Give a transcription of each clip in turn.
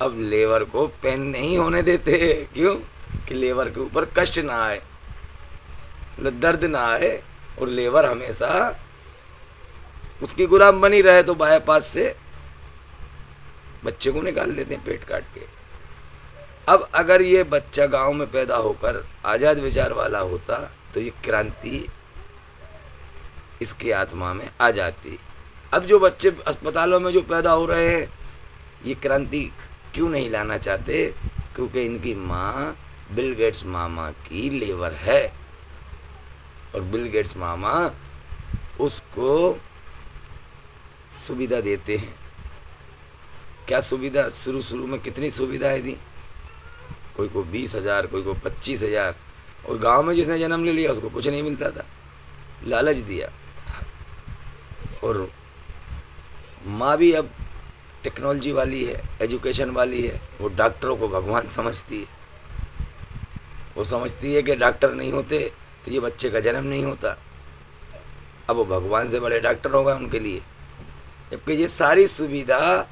اب لیور کو پین نہیں ہونے دیتے. کیوں؟ کہ لیور کے اوپر کشٹ نہ آئے, درد نہ آئے, اور لیور ہمیشہ اس کی غلام بنی رہے. تو بائی پاس سے بچے کو نکال دیتے ہیں پیٹ کاٹ کے. اب اگر یہ بچہ گاؤں میں پیدا ہو کر آزاد وچار والا ہوتا تو یہ کرانتی اس کی آتما میں آ جاتی. اب جو بچے اسپتالوں میں جو پیدا ہو رہے ہیں, یہ کرانتی کیوں نہیں لانا چاہتے؟ کیونکہ ان کی ماں بل گیٹس ماما کی لیور ہے, اور بل گیٹس ماما اس کو سویدھا دیتے ہیں. کیا سویدھا؟ شروع میں کتنی سویدھائیں دیں, کوئی کو 20,000, کوئی کو 25,000, اور گاؤں میں جس نے جنم لے لیا اس کو کچھ نہیں ملتا تھا, لالچ دیا. اور ماں بھی اب ٹیکنالوجی والی ہے, ایجوکیشن والی ہے, وہ ڈاکٹروں کو بھگوان سمجھتی ہے. وہ سمجھتی ہے کہ ڈاکٹر نہیں ہوتے تو یہ بچے کا جنم نہیں ہوتا. اب وہ بھگوان سے بڑے ڈاکٹر ہوگا ان کے لیے. جبکہ یہ ساری سویدھا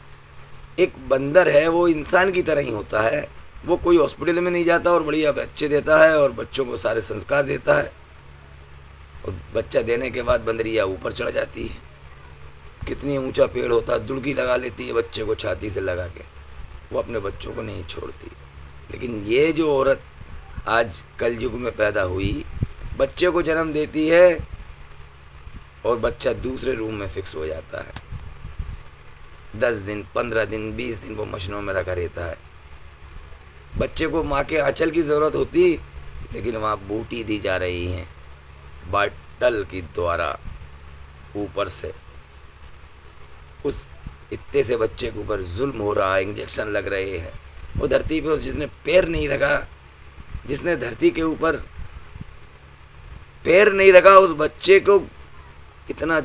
ایک بندر ہے, وہ انسان کی طرح ہی ہوتا ہے. وہ کوئی ہاسپٹل میں نہیں جاتا اور بڑھیا بچے دیتا ہے اور بچوں کو سارے سنسکار دیتا ہے, اور بچہ دینے کے بعد بندریا اوپر چڑھ جاتی ہے. کتنی اونچا پیڑ ہوتا ہے, دڑکی لگا لیتی ہے بچے کو چھاتی سے لگا کے, وہ اپنے بچوں کو نہیں چھوڑتی. لیکن یہ جو عورت آج کل یگ میں پیدا ہوئی, بچے کو جنم دیتی ہے اور بچہ دوسرے روم میں فکس ہو جاتا ہے. 10 دن 15 دن 20 دن وہ مشینوں میں رکھا رہتا ہے. بچے کو ماں کے آنچل کی ضرورت ہوتی, لیکن وہاں بوٹی دی جا رہی ہیں باٹل کی دوارا اوپر سے. اس اتے سے بچے کے اوپر ظلم ہو رہا ہے, انجیکشن لگ رہے ہیں. وہ دھرتی پہ جس نے پیر نہیں رکھا, جس نے دھرتی کے اوپر پیر نہیں رکھا, اس بچے کو اتنا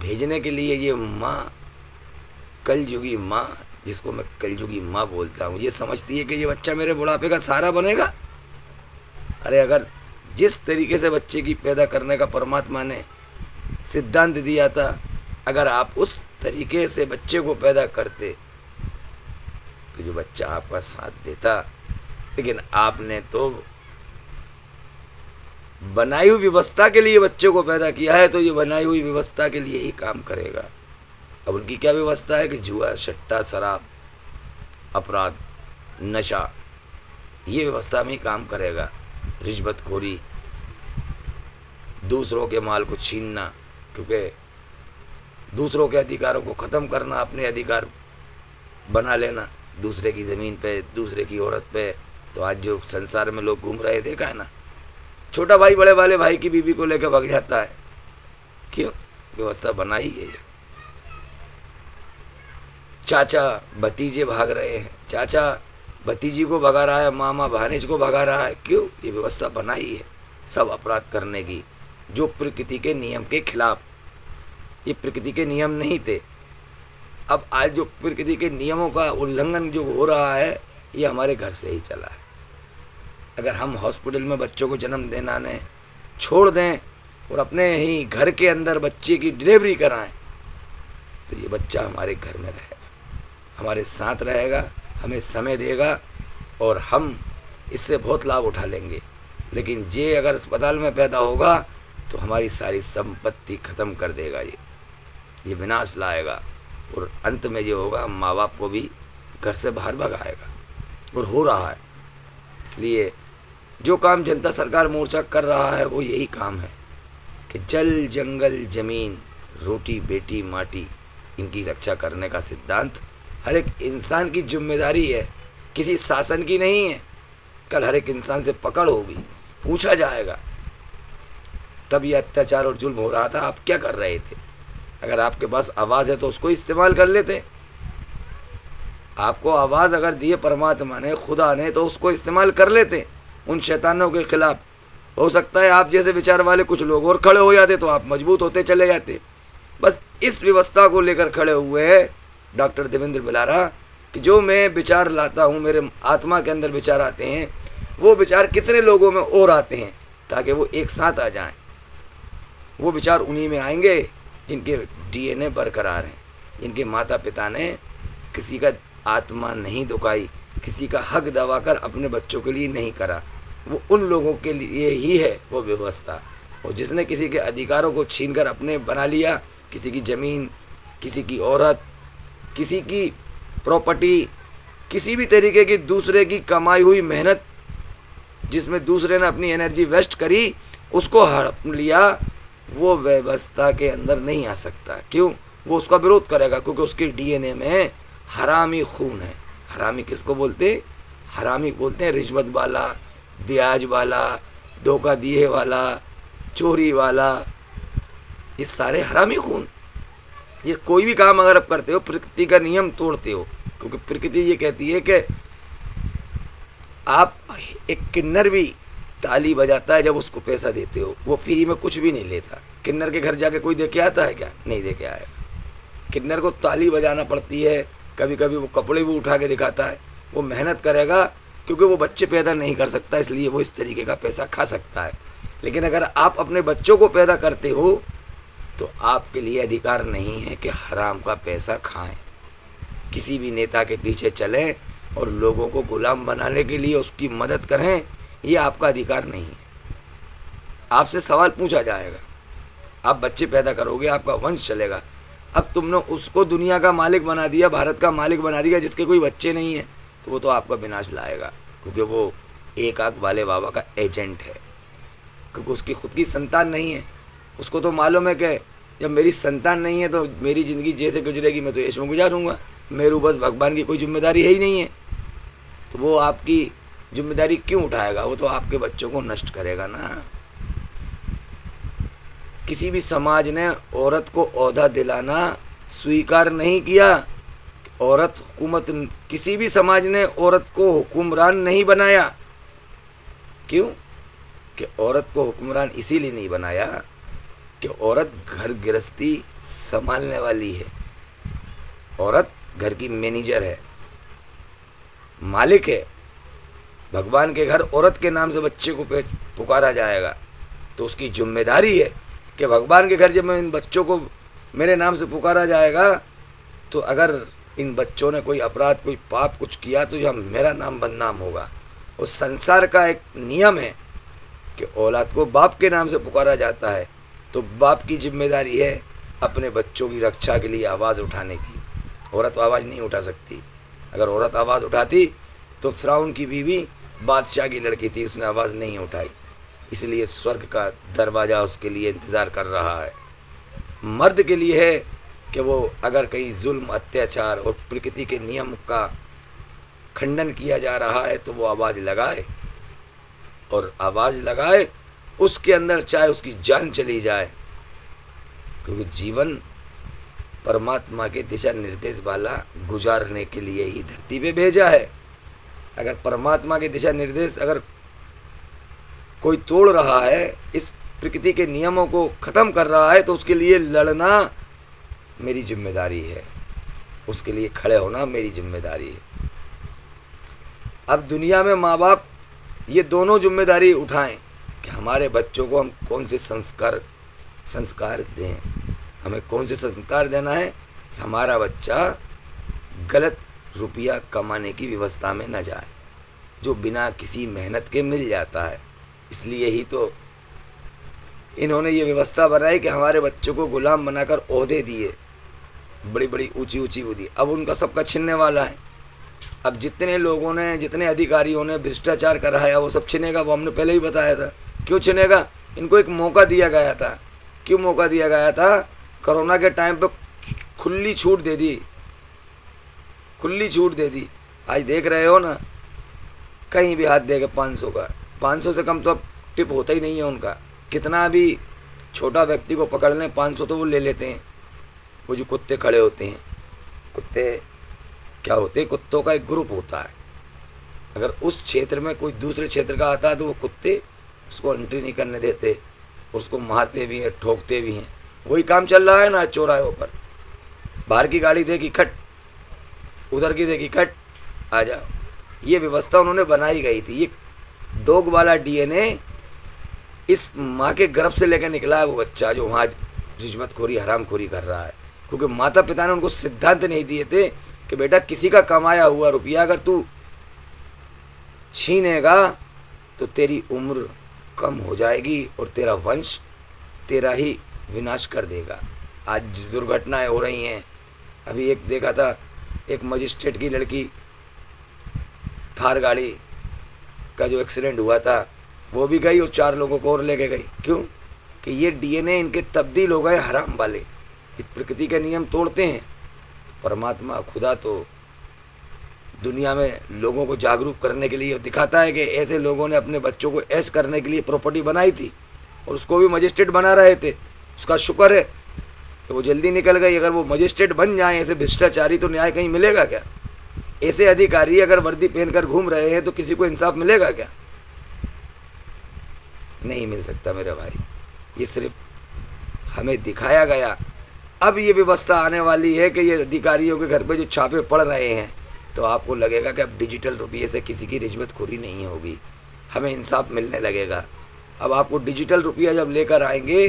بھیجنے کے لیے یہ ماں, کل یوگی ماں, جس کو میں کل یوگی ماں بولتا ہوں, یہ سمجھتی ہے کہ یہ بچہ میرے بڑھاپے کا سہارا بنے گا. ارے اگر جس طریقے سے بچے کی پیدا کرنے کا پرماتما نے سدھانت دیا تھا, اگر آپ اس طریقے سے بچے کو پیدا کرتے تو جو بچہ آپ کا ساتھ دیتا. لیکن آپ نے تو بنائی ہوئی ویوستھا کے لیے بچے کو پیدا کیا ہے, تو یہ بنائی ہوئی ویوستھا کے لیے ہی کام کرے گا. اب ان کی کیا ویوستھا ہے کہ جوا, سٹا, شراب, اپرادھ, نشہ, یہ ویوستھا میں ہی کام کرے گا. رشوت خوری, دوسروں کے مال کو چھیننا, کیونکہ دوسروں کے ادھیکاروں کو ختم کرنا, اپنے ادھیکار بنا لینا دوسرے کی زمین پہ, دوسرے کی عورت پہ. تو آج جو سنسار میں لوگ گھوم رہے, دیکھا ہے نا, چھوٹا بھائی بڑے والے بھائی کی بیوی کو لے کے بھگ جاتا ہے. کیوں؟ ویوستھا بنا ہی ہے. چاچا بھتیجے بھاگ رہے ہیں, چاچا بھتیجی کو بھگا رہا ہے, ماما بھانج کو بھگا رہا ہے. کیوں؟ یہ ویوستھا بنا ہی ہے سب اپرادھ کرنے کی, جو پرکرتی کے نیم کے خلاف. یہ پرکرتی کے نیم نہیں تھے. اب آج جو پرکرتی کے نیموں کا النگھن جو ہو رہا ہے, یہ ہمارے گھر سے ہی چلا ہے. اگر ہم ہاسپٹل میں بچوں کو جنم دینا نے چھوڑ دیں اور اپنے ہی گھر کے اندر بچے کی ڈلیوری کرائیں, تو یہ بچہ ہمارے گھر میں رہے گا, ہمارے ساتھ رہے گا, ہمیں سمے دے گا, اور ہم اس سے بہت لابھ اٹھا لیں گے. لیکن یہ اگر اسپتال میں پیدا ہوگا تو ہماری ساری سمپتی ختم کر دے گا. یہ وناش لائے گا, اور انت میں یہ ہوگا ماں باپ کو بھی گھر سے باہر بھگائے گا, اور ہو رہا ہے. اس لیے جو کام جنتا سرکار مورچہ کر رہا ہے وہ یہی کام ہے کہ جل جنگل زمین, روٹی بیٹی ماٹی, ان کی رکشا کرنے کا سدھانت ہر ایک انسان کی ذمہ داری ہے, کسی شاسن کی نہیں ہے. کل ہر ایک انسان سے پکڑ ہوگی, پوچھا جائے گا. تب یہ اتیاچار اور ظلم ہو رہا تھا, آپ کیا کر رہے تھے؟ اگر آپ کے پاس آواز ہے تو اس کو استعمال کر لیتے. آپ کو آواز اگر دیے پرماتما نے, خدا نے, تو اس کو استعمال کر لیتے ان شیطانوں کے خلاف. ہو سکتا ہے آپ جیسے وچار والے کچھ لوگ اور کھڑے ہو جاتے تو آپ مضبوط ہوتے چلے جاتے. بس اس ویوستھا کو لے کر کھڑے ہوئے ہیں ڈاکٹر دیویندر بلارا, کہ جو میں وچار لاتا ہوں, میرے آتما کے اندر وچار آتے ہیں, وہ وچار کتنے لوگوں میں اور آتے ہیں تاکہ وہ ایک ساتھ آ جائیں. وہ وچار انہی میں آئیں گے جن کے ڈی این اے برقرار ہیں, جن کے ماتا پتا نے کسی کا آتما نہیں دکھائی، کسی کا حق دبا کر اپنے بچوں کے لیے نہیں کرا، وہ ان لوگوں کے لیے ہی ہے وہ ویوستھا۔ اور جس نے کسی کے ادھیکاروں کو چھین کر اپنے بنا لیا، کسی کی زمین، کسی کی عورت، کسی کی پراپرٹی، کسی بھی طریقے کی دوسرے کی کمائی ہوئی محنت جس میں دوسرے نے اپنی انرجی ویسٹ کری، اس کو ہڑپ لیا، وہ ویوستھا کے اندر نہیں آ سکتا۔ کیوں؟ وہ اس کا ورودھ کرے گا، کیونکہ اس کے ڈی این اے میں حرامی خون ہے۔ حرامی کس کو بولتے؟ حرامی بولتے ہیں رشوت والا، بیاج والا، دھوکہ دیے والا، چوری والا، یہ سارے حرامی خون۔ یہ کوئی بھی کام اگر آپ کرتے ہو پرکرتی کا نیم توڑتے ہو، کیونکہ پرکرتی یہ کہتی ہے کہ آپ ایک کنر بھی تالی بجاتا ہے جب اس کو پیسہ دیتے ہو، وہ فری میں کچھ بھی نہیں لیتا۔ کنر کے گھر جا کے کوئی دے کے آتا ہے کیا؟ نہیں دے کے آئے گا۔ کنر کو تالی بجانا پڑتی ہے، کبھی کبھی وہ کپڑے بھی اٹھا کے دکھاتا ہے، وہ محنت کرے گا کیونکہ وہ بچے پیدا نہیں کر سکتا، اس لیے وہ اس طریقے کا پیسہ کھا سکتا ہے۔ لیکن اگر آپ اپنے بچوں کو پیدا کرتے ہو تو آپ کے لیے ادھیکار نہیں ہے کہ حرام کا پیسہ کھائیں، کسی بھی نیتا کے پیچھے چلیں اور لوگوں کو غلام بنانے کے لیے اس کی مدد کریں، یہ آپ کا ادھیکار نہیں ہے۔ آپ سے سوال پوچھا جائے گا، آپ بچے پیدا کرو گے، آپ کا ونش چلے گا۔ اب تم نے اس کو دنیا کا مالک بنا دیا، بھارت کا مالک بنا دیا، جس کے کوئی بچے نہیں ہیں، تو وہ تو آپ کا وناش لائے گا، کیونکہ وہ ایک آنکھ والے بابا کا ایجنٹ ہے، کیونکہ اس کی خود کی سنتان نہیں ہے۔ اس کو تو معلوم ہے کہ جب میری سنتان نہیں ہے تو میری زندگی جیسے گزرے گی میں تو عیش میں گزاروں گا، میرے اوپر بھگوان کی کوئی ذمہ داری ہے ہی نہیں ہے، تو وہ آپ کی ذمہ داری کیوں اٹھائے گا؟ وہ تو آپ کے بچوں کو نشٹ کرے گا نا۔ کسی بھی سماج نے عورت کو عہدہ دلانا سویکار نہیں کیا، عورت حکومت، کسی بھی سماج نے عورت کو حکمران نہیں بنایا۔ کیوں؟ کہ عورت کو حکمران اسی لیے نہیں بنایا کہ عورت گھر گرہستی سنبھالنے والی ہے، عورت گھر کی مینیجر ہے، مالک ہے۔ بھگوان کے گھر عورت کے نام سے بچے کو پکارا جائے گا تو اس کی ذمہ داری ہے کہ بھگوان کے گھر جب میں ان بچوں کو میرے نام سے پکارا جائے گا تو اگر ان بچوں نے کوئی اپرادھ، کوئی پاپ کچھ کیا تو یہ میرا نام بدنام ہوگا۔ اس سنسار کا ایک نیم ہے کہ اولاد کو باپ کے نام سے پکارا جاتا ہے، تو باپ کی ذمہ داری ہے اپنے بچوں کی رکشا کے لیے آواز اٹھانے کی۔ عورت آواز نہیں اٹھا سکتی۔ اگر عورت آواز اٹھاتی تو فرعون کی بیوی بادشاہ کی لڑکی تھی، اس نے آواز نہیں اٹھائی، اس لیے سورگ کا دروازہ اس کے لیے انتظار کر رہا ہے۔ مرد کے لیے ہے کہ وہ اگر کہیں ظلم، اتیاچار اور پرکرتی کے نیم کا کھنڈن کیا جا رہا ہے تو وہ آواز لگائے، اور آواز لگائے اس کے اندر چاہے اس کی جان چلی جائے، کیونکہ جیون پرماتما کے دشا نردیش والا گزارنے کے لیے ہی دھرتی پہ بھیجا ہے۔ اگر پرماتما کے دشا نردیش اگر کوئی توڑ رہا ہے، اس پرکرتی کے نیموں کو ختم کر رہا ہے، تو اس کے لیے لڑنا میری ذمہ داری ہے، اس کے لیے کھڑے ہونا میری ذمہ داری ہے۔ اب دنیا میں ماں باپ یہ دونوں ذمہ داری اٹھائیں کہ ہمارے بچوں کو ہم کون سے سنسکار دیں، ہمیں کون سے سنسکار دینا ہے کہ ہمارا بچہ غلط روپیہ کمانے کی ویوستھا میں نہ جائے، جو بنا کسی محنت کے مل جاتا ہے۔ اس لیے ہی تو انہوں نے یہ ویوستھا بنائی کہ ہمارے بچوں کو غلام بنا کر عہدے دیے، بڑی بڑی اونچی اونچی وہ دی، اب ان کا سب کا چھننے والا ہے۔ اب جتنے لوگوں نے، جتنے ادھیکاریوں نے بھرشٹاچار کرایا وہ سب چھنے گا، وہ ہم نے پہلے ہی بتایا تھا۔ کیوں چھنے گا؟ ان کو ایک موقع دیا گیا تھا۔ کیوں موقع دیا گیا تھا؟ کرونا کے ٹائم پہ کھلی چھوٹ دے دی، کھلی چھوٹ دے دی۔ آج دیکھ رہے ہو نا، کہیں بھی ہاتھ دے گا 500 کا، 500 سے کم تو اب ٹپ ہوتا ہی نہیں ہے ان کا۔ کتنا بھی چھوٹا ویکتی کو پکڑ لیں 500 تو وہ لے لیتے ہیں۔ وہ جو کتے کھڑے ہوتے ہیں، کتے کیا ہوتے ہیں؟ کتوں کا ایک گروپ ہوتا ہے، اگر اس چھیتر میں کوئی دوسرے چھیتر کا آتا ہے تو وہ کتے اس کو انٹری نہیں کرنے دیتے، اس کو مارتے بھی ہیں، ٹھوکتے بھی ہیں۔ وہی کام چل رہا ہے نا چوراہوں پر، باہر کی گاڑی دیکھی کھٹ، ادھر کی دیکھی کھٹ، آ جاؤ۔ یہ ویوستھا انہوں نے بنائی گئی تھی۔ یہ ڈوگ والا ڈی این اے اس ماں کے گربھ سے لے کے نکلا ہے وہ بچہ جو وہاں رشوت خوری، حرام خوری کر رہا ہے، کیونکہ ماتا پتا نے ان کو سدھانت نہیں دیے تھے کہ بیٹا کسی کا کمایا ہوا روپیہ اگر تو چھینے گا تو تیری عمر کم ہو جائے گی اور تیرا ونش تیرا ہی وناش کر دے گا۔ آج درگھٹنائیں ہو رہی ہیں، ابھی ایک دیکھا تھا، ایک مجسٹریٹ کی لڑکی تھار گاڑی کا جو ایکسیڈنٹ ہوا تھا وہ بھی گئی اور 4 لوگوں کو اور لے کے گئی۔ کیوں؟ کہ یہ ڈی این اے ان کے تبدیل ہو گئے حرام والے، یہ پرکرتی کے نیم توڑتے ہیں۔ پرماتما خدا تو دنیا میں لوگوں کو جاگروک کرنے کے لیے دکھاتا ہے کہ ایسے لوگوں نے اپنے بچوں کو ایش کرنے کے لیے پراپرٹی بنائی تھی اور اس کو بھی مجسٹریٹ بنا رہے تھے۔ اس کا شکر ہے کہ وہ جلدی نکل گئی۔ اگر وہ مجسٹریٹ بن جائیں ایسے بھرشٹاچاری تو نیائے کہیں ملے گا کیا؟ ایسے ادھیکاری اگر وردی پہن کر گھوم رہے ہیں تو کسی کو انصاف ملے گا کیا؟ نہیں مل سکتا میرے بھائی، یہ صرف ہمیں دکھایا گیا۔ اب یہ ویوستھا آنے والی ہے کہ یہ ادھیکاریوں کے گھر پہ جو چھاپے پڑ رہے ہیں تو آپ کو لگے گا کہ اب ڈیجیٹل روپیے سے کسی کی رشوت خوری نہیں ہوگی، ہمیں انصاف ملنے لگے گا۔ اب آپ کو ڈیجیٹل روپیہ جب لے کر آئیں گے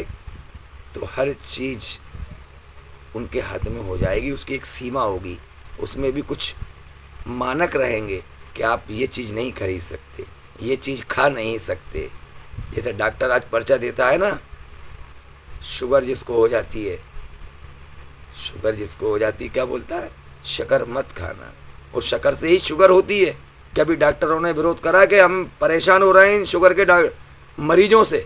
تو ہر چیز ان کے ہاتھ میں ہو جائے گی، اس کی ایک سیما ہوگی، اس میں بھی کچھ مانک رہیں گے کہ آپ یہ چیز نہیں خرید سکتے، یہ چیز کھا نہیں سکتے۔ جیسے ڈاکٹر آج پرچہ دیتا ہے نا، شوگر جس کو ہو جاتی ہے، کیا بولتا ہے؟ شکر مت کھانا، اور شکر سے ہی شوگر ہوتی ہے۔ کبھی ڈاکٹروں نے وروଧ کرا کہ ہم پریشان ہو رہے ہیں شوگر کے مریضوں سے،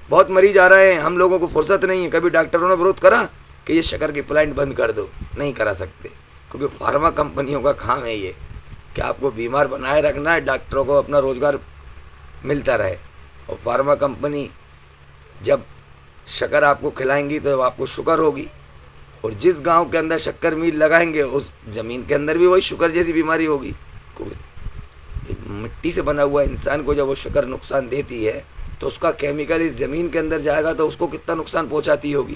بہت مریض آ رہے ہیں، ہم لوگوں کو فرصت نہیں ہے۔ کبھی ڈاکٹروں نے وروଧ کرا کہ یہ شکر کی پلانٹ بند کر دو؟ نہیں کرا سکتے، کیونکہ فارما کمپنیوں کا کام ہے یہ کہ آپ کو بیمار بنائے رکھنا ہے، ڈاکٹروں کو اپنا روزگار ملتا رہے۔ اور فارما کمپنی جب شکر آپ کو کھلائیں گی تو آپ کو شکر ہوگی، اور جس گاؤں کے اندر شکر میل لگائیں گے اس زمین کے اندر بھی وہی شکر جیسی بیماری ہوگی۔ مٹی سے بنا ہوا انسان کو جب وہ شکر نقصان دیتی ہے تو اس کا کیمیکل اس زمین کے اندر جائے گا تو اس کو کتنا نقصان پہنچاتی ہوگی۔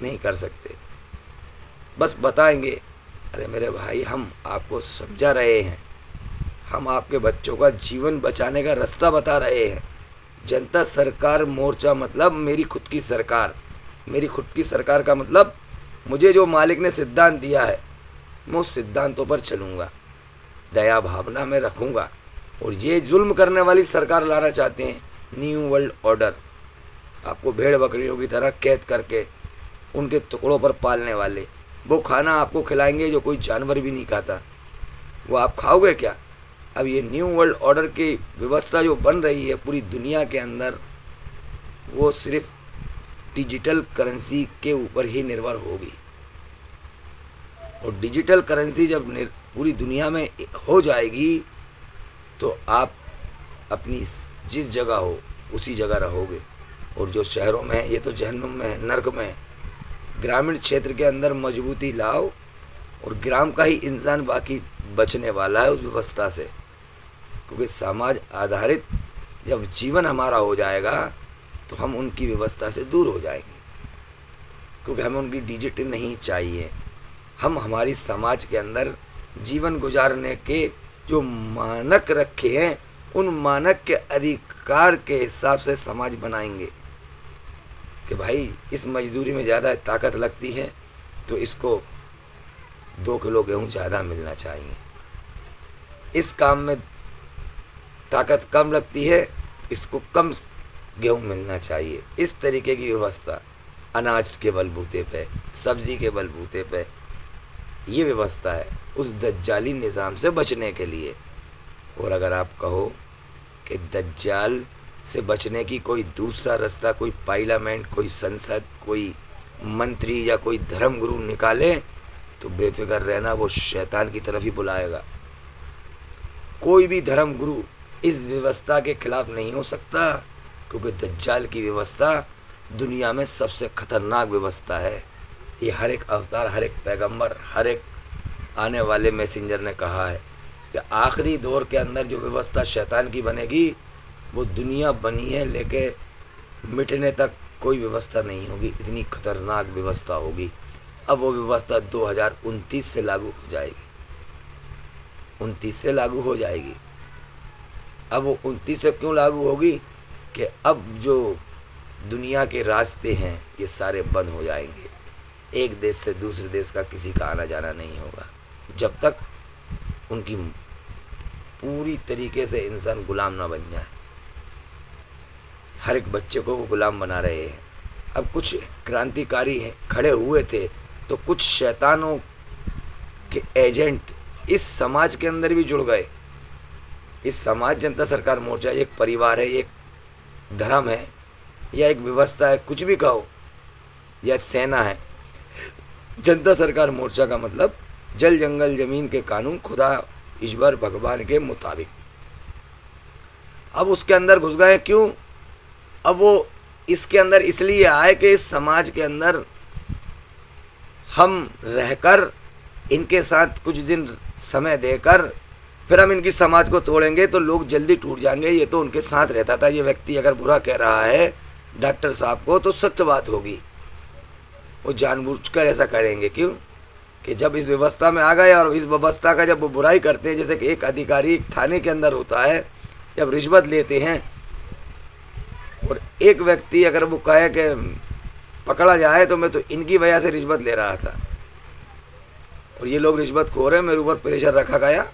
نہیں کر سکتے۔ بس بتائیں گے ارے میرے بھائی ہم آپ کو سمجھا رہے ہیں، ہم آپ کے بچوں کا جیون بچانے کا راستہ بتا رہے ہیں۔ جنتا سرکار مورچہ مطلب میری خود کی سرکار، میری خود کی سرکار کا مطلب مجھے جو مالک نے سدھانت دیا ہے میں اس سدھانتوں پر چلوں گا، دیا بھاونا میں رکھوں گا۔ اور یہ ظلم کرنے والی سرکار لانا چاہتے ہیں، نیو ورلڈ آرڈر، آپ کو بھیڑ بکریوں کی طرح قید کر کے ان کے ٹکڑوں پر پالنے والے، وہ کھانا آپ کو کھلائیں گے جو کوئی جانور بھی نہیں کھاتا، وہ آپ کھاؤ گے کیا؟ اب یہ نیو ورلڈ آرڈر کی ویوستھا جو بن رہی ہے پوری دنیا کے اندر، وہ صرف ڈیجیٹل کرنسی کے اوپر ہی نربھر ہوگی۔ اور ڈیجیٹل کرنسی جب پوری دنیا میں ہو جائے گی تو آپ اپنی جس جگہ ہو اسی جگہ رہو گے۔ اور جو شہروں میں ہے یہ تو جہنم میں ہے، نرک میں ہے۔ گرامین چھیتر کے اندر مضبوطی لاؤ اور گرام کا ہی انسان باقی بچنے والا ہے اس ویوستھا سے، کیونکہ سماج آدھارت جب جیون ہمارا ہو جائے گا تو ہم ان کی ویوستھا سے دور ہو جائیں گے، کیونکہ ہمیں ان کی ڈیجٹ نہیں چاہیے۔ ہم ہماری سماج کے اندر جیون گزارنے کے جو مانک رکھے ہیں ان مانک کے ادھیکار کے حساب سے سماج بنائیں گے کہ بھائی اس مزدوری میں زیادہ طاقت لگتی ہے تو اس کو 2 کلو گیہوں زیادہ ملنا چاہیے، اس کام میں طاقت کم لگتی ہے اس کو کم گیہوں ملنا چاہیے۔ اس طریقے کی ویوستھا اناج کے بل بوتے پہ، سبزی کے بل بوتے پہ، یہ ویوستھا ہے اس دجالی نظام سے بچنے کے لیے۔ اور اگر آپ کہو کہ دجال سے بچنے کی کوئی دوسرا راستہ کوئی پارلیمنٹ، کوئی سنسد، کوئی منتری یا کوئی دھرم گرو نکالے تو بے فکر رہنا، وہ شیطان کی طرف ہی بلائے گا۔ کوئی بھی دھرم گرو اس ویوستھا کے خلاف نہیں ہو سکتا، کیونکہ دجال کی ویوستھا دنیا میں سب سے خطرناک ویوستھا ہے۔ یہ ہر ایک اوتار، ہر ایک پیغمبر، ہر ایک آنے والے میسنجر نے کہا ہے کہ آخری دور کے اندر جو ویوستھا شیطان کی بنے گی وہ دنیا بنی ہے لیکن مٹنے تک کوئی ویوستھا نہیں ہوگی، اتنی خطرناک ویوستھا ہوگی۔ اب وہ ویوستھا 2029 سے لاگو ہو جائے گی، 29 سے لاگو ہو جائے گی۔ اب وہ 29 سے کیوں لاگو ہوگی کہ اب جو دنیا کے راستے ہیں یہ سارے بند ہو جائیں گے. ایک دیش سے دوسرے دیش کا کسی کا آنا جانا نہیں ہوگا جب تک ان کی پوری طریقے سے انسان غلام نہ بن جائے. ہر ایک بچے کو وہ غلام بنا رہے ہیں. اب کچھ کرانتیکاری کھڑے ہوئے تھے تو کچھ شیطانوں کے ایجنٹ اس سماج کے اندر بھی جڑ گئے. اس سماج جنتا سرکار مورچہ ایک پریوار ہے, ایک دھرم ہے یا ایک ویوستھا ہے, کچھ بھی کہو, یا سینا ہے. جنتا سرکار مورچہ کا مطلب جل جنگل زمین کے قانون خدا ایشور بھگوان کے مطابق. اب اس کے اندر گھس گئے. کیوں؟ اب وہ اس کے اندر اس لیے آئے کہ اس سماج کے اندر ہم رہ کر ان کے ساتھ کچھ دن سمے دے کر پھر ہم ان کی سماج کو توڑیں گے تو لوگ جلدی ٹوٹ جائیں گے. یہ تو ان کے ساتھ رہتا تھا. یہ ویکتی اگر برا کہہ رہا ہے ڈاکٹر صاحب کو تو سچ بات ہوگی. وہ جان بوجھ کر ایسا کریں گے. کیوں کہ جب اس ویوستھا میں آ گئے اور اس ویوستھا کا جب وہ برائی کرتے ہیں, جیسے کہ ایک ادھیکاری تھانے کے اندر ہوتا ہے, جب رشوت لیتے ہیں اور ایک ویکتی اگر وہ کہے کہ پکڑا جائے تو میں تو ان کی وجہ سے رشوت لے رہا تھا اور یہ لوگ رشوت خور ہیں, میرے اوپر پریشر رکھا گیا,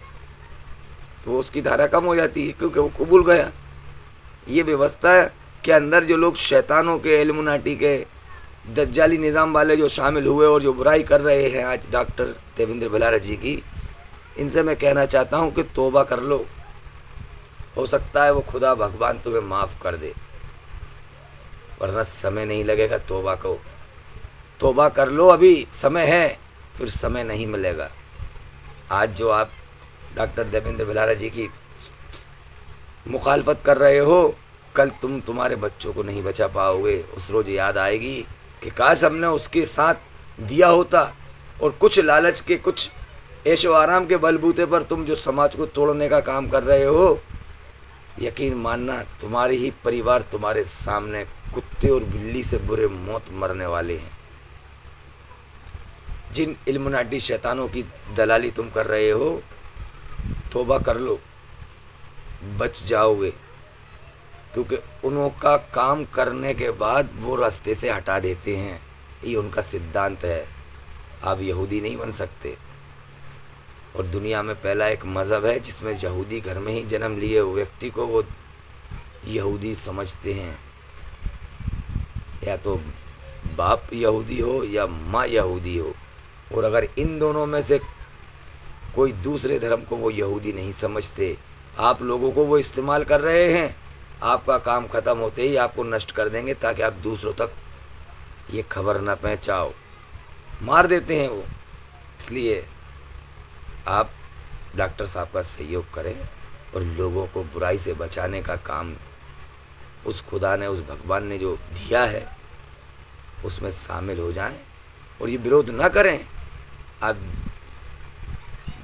تو اس کی دھارا کم ہو جاتی ہے کیونکہ وہ قبول گیا. یہ ویوستھا کے اندر جو لوگ شیطانوں کے, ایلومناٹی کے, دجالی نظام والے جو شامل ہوئے اور جو برائی کر رہے ہیں آج ڈاکٹر دیویندر بھلارا جی کی, ان سے میں کہنا چاہتا ہوں کہ توبہ کر لو. ہو سکتا ہے وہ خدا بھگوان تمہیں معاف کر دے, ورنہ سمے نہیں لگے گا توبہ کو. توبہ کر لو, ابھی سمے ہے, پھر سمے نہیں ملے گا. آج جو آپ ڈاکٹر دیویندر بھلارا جی کی مخالفت کر رہے ہو, کل تم تمہارے بچوں کو نہیں بچا پاؤ گے. اس روز یاد آئے گی کہ کاش ہم نے اس کے ساتھ دیا ہوتا, اور کچھ لالچ کے, کچھ عیش و آرام کے بلبوتے پر تم جو سماج کو توڑنے کا کام کر رہے ہو, یقین ماننا تمہارے ہی پریوار تمہارے سامنے کتے اور بلی سے برے موت مرنے والے ہیں. جن علمناٹی شیطانوں کی دلالی تم کر رہے ہو, توبہ کر لو, بچ جاؤ گے. کیونکہ انہوں کا کام کرنے کے بعد وہ راستے سے ہٹا دیتے ہیں. یہ ان کا سدھانت ہے. آپ یہودی نہیں بن سکتے. اور دنیا میں پہلا ایک مذہب ہے جس میں یہودی گھر میں ہی جنم لیے ہوئے ویکتی کو وہ یہودی سمجھتے ہیں. یا تو باپ یہودی ہو یا ماں یہودی ہو, اور اگر ان دونوں میں سے کوئی دوسرے دھرم کو وہ یہودی نہیں سمجھتے. آپ لوگوں کو وہ استعمال کر رہے ہیں. آپ کا کام ختم ہوتے ہی آپ کو نشٹ کر دیں گے تاکہ آپ دوسروں تک یہ خبر نہ پہنچاؤ. مار دیتے ہیں وہ. اس لیے آپ ڈاکٹر صاحب کا سہیوگ کریں اور لوگوں کو برائی سے بچانے کا کام اس خدا نے, اس بھگوان نے جو دیا ہے اس میں شامل ہو جائیں اور یہ برودھ نہ کریں. آپ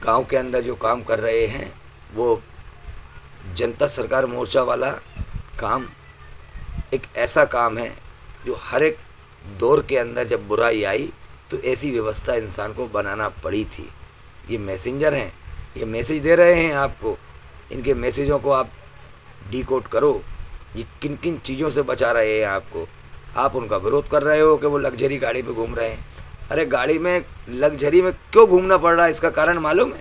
گاؤں کے اندر جو کام کر رہے ہیں وہ جنتا سرکار مورچہ والا کام ایک ایسا کام ہے جو ہر ایک دور کے اندر جب برائی آئی تو ایسی ویوستھا انسان کو بنانا پڑی تھی. یہ میسنجر ہیں, یہ میسیج دے رہے ہیں آپ کو. ان کے میسیجوں کو آپ ڈی کوڈ کرو. یہ کن کن چیزوں سے بچا رہے ہیں آپ کو. آپ ان کا ورودھ کر رہے ہو کہ وہ لگژری گاڑی پہ گھوم رہے ہیں. ارے گاڑی میں لگژری میں کیوں گھومنا پڑ رہا ہے, اس کا کارن معلوم ہے.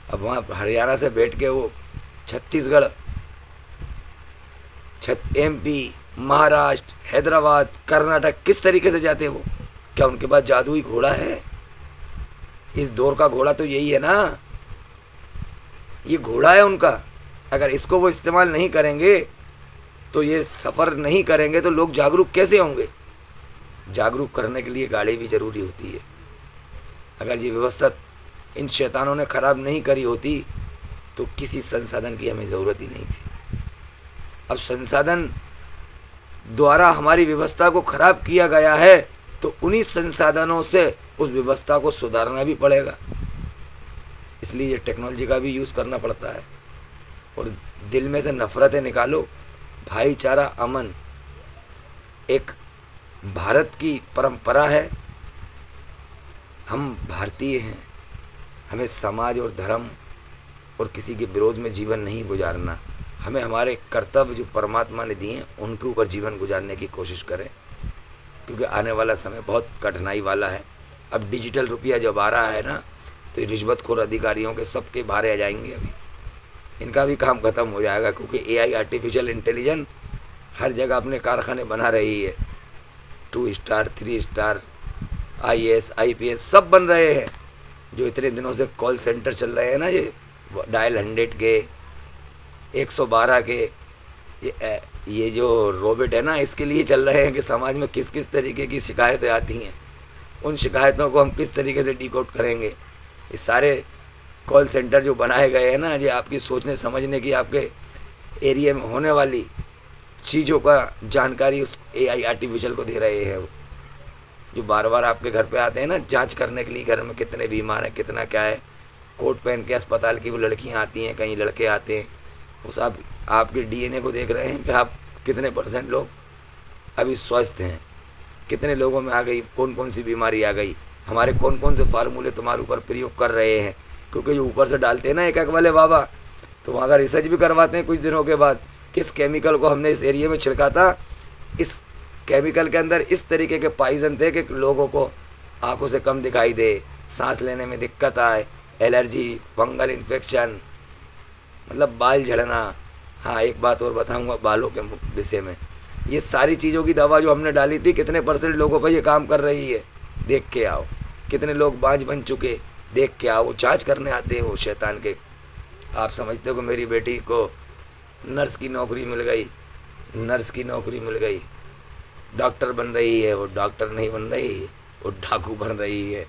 اب وہاں ہریانہ سے بیٹھ کے وہ چھتیس گڑھ, ایم پی, مہاراشٹر, حیدرآباد, کرناٹک کس طریقے سے جاتے ہیں وہ؟ کیا ان کے پاس جادوئی گھوڑا ہے؟ اس دور کا گھوڑا تو یہی ہے نا. یہ گھوڑا ہے ان کا. اگر اس کو وہ استعمال نہیں کریں گے تو یہ سفر نہیں کریں گے تو لوگ جاگروک کیسے ہوں گے؟ جاگروک کرنے کے لیے گاڑی بھی ضروری ہوتی ہے. اگر یہ ویوستھا ان شیطانوں نے خراب نہیں کری ہوتی تو کسی سنسادھن کی ہمیں ضرورت ہی نہیں تھی. اب سنسادھن دوارا ہماری ویوستھا کو خراب کیا گیا ہے تو انہی سنسادھنوں سے اس ویوستھا کو سدھارنا بھی پڑے گا. اس لیے یہ ٹیکنالوجی کا بھی یوز کرنا پڑتا ہے. اور دل میں سے نفرتیں نکالو. بھائی چارہ, امن ایک بھارت کی پرمپرا ہے. ہم بھارتیہ ہیں. ہمیں سماج اور دھرم اور کسی کے برودھ میں جیون نہیں گزارنا. ہمیں ہمارے کرتویہ جو پرماتما نے دیے ہیں ان کے اوپر جیون گزارنے کی کوشش کریں، کیونکہ آنے والا سمے بہت کٹھنائی والا ہے۔ اب ڈیجیٹل روپیہ جب آ رہا ہے نا تو یہ رشوت خور ادھیکاریوں کے سب کے بھارے آ جائیں گے، ابھی ان کا بھی کام ختم ہو جائے گا، کیونکہ اے آئی آرٹیفیشیل انٹیلیجنس ہر جگہ اپنے کارخانے بنا رہی ہے۔ 2 اسٹار 3 اسٹار IAS IPS سب بن رہے ہیں۔ جو اتنے دنوں سے کال سینٹر چل رہے ہیں نا، یہ ڈائل 100 کے 112 کے، یہ جو روبوٹ ہے نا، اس کے لیے چل رہے ہیں کہ سماج میں کس کس طریقے کی شکایتیں آتی ہیں، ان شکایتوں کو ہم کس طریقے سے ڈیکوڈ کریں گے۔ یہ سارے کال سینٹر جو بنائے گئے ہیں نا، یہ آپ کی سوچنے سمجھنے کی، آپ کے ایریا میں ہونے والی چیزوں کا جانکاری اس AI آرٹیفیشل کو دے رہے ہیں، جو بار بار آپ کے گھر پہ آتے ہیں نا جانچ کرنے کے لیے، گھر میں کتنے بیمار ہیں، کتنا کیا ہے، کوٹ پہن کے اسپتال کی وہ لڑکیاں آتی ہیں، کہیں لڑکے آتے ہیں، وہ سب آپ کے DNA کو دیکھ رہے ہیں کہ آپ کتنے % لوگ ابھی سوستھ ہیں، کتنے لوگوں میں آ گئی، کون کون سی بیماری آ گئی، ہمارے کون کون سے فارمولے تمہارے اوپر پریوگ کر رہے ہیں، کیونکہ جو اوپر سے ڈالتے ہیں نا ایک والے بابا، تو وہاں کا ریسرچ بھی کرواتے ہیں کچھ دنوں کے بعد، کس کیمیکل کو ہم نے اس ایریے میں چھڑکا تھا، اس کیمیکل کے اندر اس طریقے کے پائزن تھے کہ لوگوں کو آنکھوں سے کم دکھائی دے، سانس لینے میں دقت آئے، الرجی، فنگل انفیکشن، مطلب بال جھڑنا۔ ہاں ایک بات اور بتاؤں گا بالوں کے وشے میں، یہ ساری چیزوں کی دوا جو ہم نے ڈالی تھی کتنے % لوگوں پہ یہ کام کر رہی ہے، دیکھ کے آؤ، کتنے لوگ بانجھ بن چکے، دیکھ کے آؤ، وہ جانچ کرنے آتے ہیں وہ شیطان کے۔ آپ سمجھتے ہو کہ میری بیٹی کو نرس کی نوکری مل گئی، نرس کی نوکری مل گئی، ڈاکٹر بن رہی ہے، وہ ڈاکٹر نہیں بن رہی، وہ ڈاکو بن رہی ہے،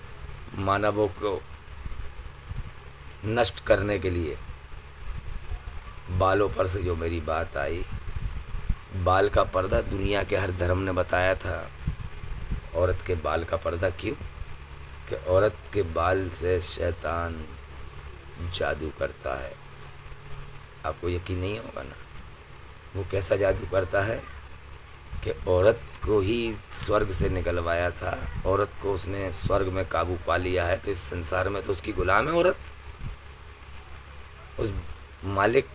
مانووں کو نشٹ کرنے کے لیے۔ بالوں پر سے جو میری بات آئی، بال کا پردہ دنیا کے ہر دھرم نے بتایا تھا، عورت کے بال کا پردہ کیوں؟ کہ عورت کے بال سے شیطان جادو کرتا ہے۔ آپ کو یقین نہیں ہوگا نا، وہ کیسا جادو کرتا ہے کہ عورت کو ہی سورگ سے نکلوایا تھا، عورت کو اس نے سورگ میں قابو پا لیا ہے، تو اس سنسار میں تو اس کی غلام ہے عورت۔ اس مالک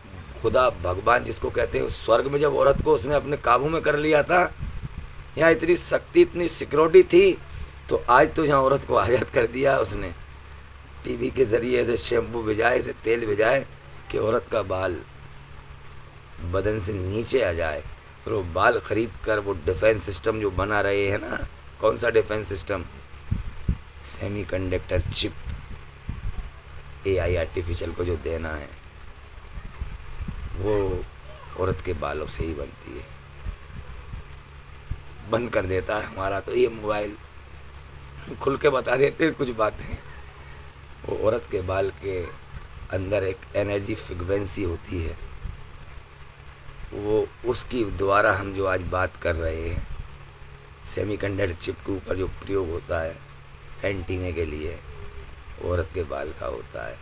خدا بھگوان جس کو کہتے ہیں، اس سورگ میں جب عورت کو اس نے اپنے قابو میں کر لیا تھا، یہاں اتنی سختی، اتنی سیکورٹی تھی، تو آج تو یہاں عورت کو آزاد کر دیا اس نے، ٹی وی کے ذریعے سے شیمپو بھیجائے، سے تیل بھیجائے کہ عورت کا بال بدن سے نیچے آ جائے، پھر وہ بال خرید کر وہ ڈیفینس سسٹم جو بنا رہے ہیں نا، کون سا ڈیفینس سسٹم؟ سیمی کنڈکٹر چپ AI آرٹیفیشل کو جو دینا ہے، وہ عورت کے بالوں سے ہی بنتی ہے۔ بند کر دیتا ہے ہمارا تو یہ موبائل، کھل کے بتا دیتے ہیں کچھ باتیں۔ وہ عورت کے بال کے اندر ایک انرجی فریکوینسی ہوتی ہے، وہ اس کی دوارا ہم جو آج بات کر رہے ہیں، سیمی کنڈکٹر چپ کے اوپر جو پریوگ ہوتا ہے اینٹینے کے لیے، عورت کے بال کا ہوتا ہے۔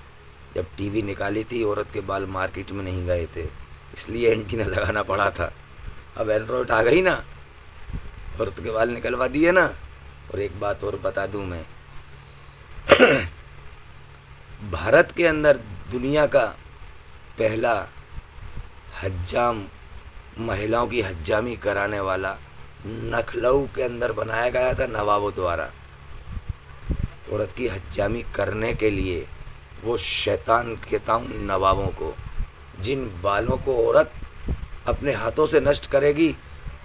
جب ٹی وی نکالی تھی، عورت کے بال مارکیٹ میں نہیں گئے تھے، اس لیے اینٹینا لگانا پڑا تھا۔ اب اینڈرائڈ آ گئی نا، عورت کے بال نکلوا دیے نا۔ اور ایک بات اور بتا دوں میں، بھارت کے اندر دنیا کا پہلا حجام، مہیلاؤں کی حجامی کرانے والا، لکھنؤ کے اندر بنایا گیا تھا نوابوں دوارا۔ عورت کی حجامی کرنے کے لیے وہ شیطان کہتا ہوں نوابوں کو، جن بالوں کو عورت اپنے ہاتھوں سے نشٹ کرے گی،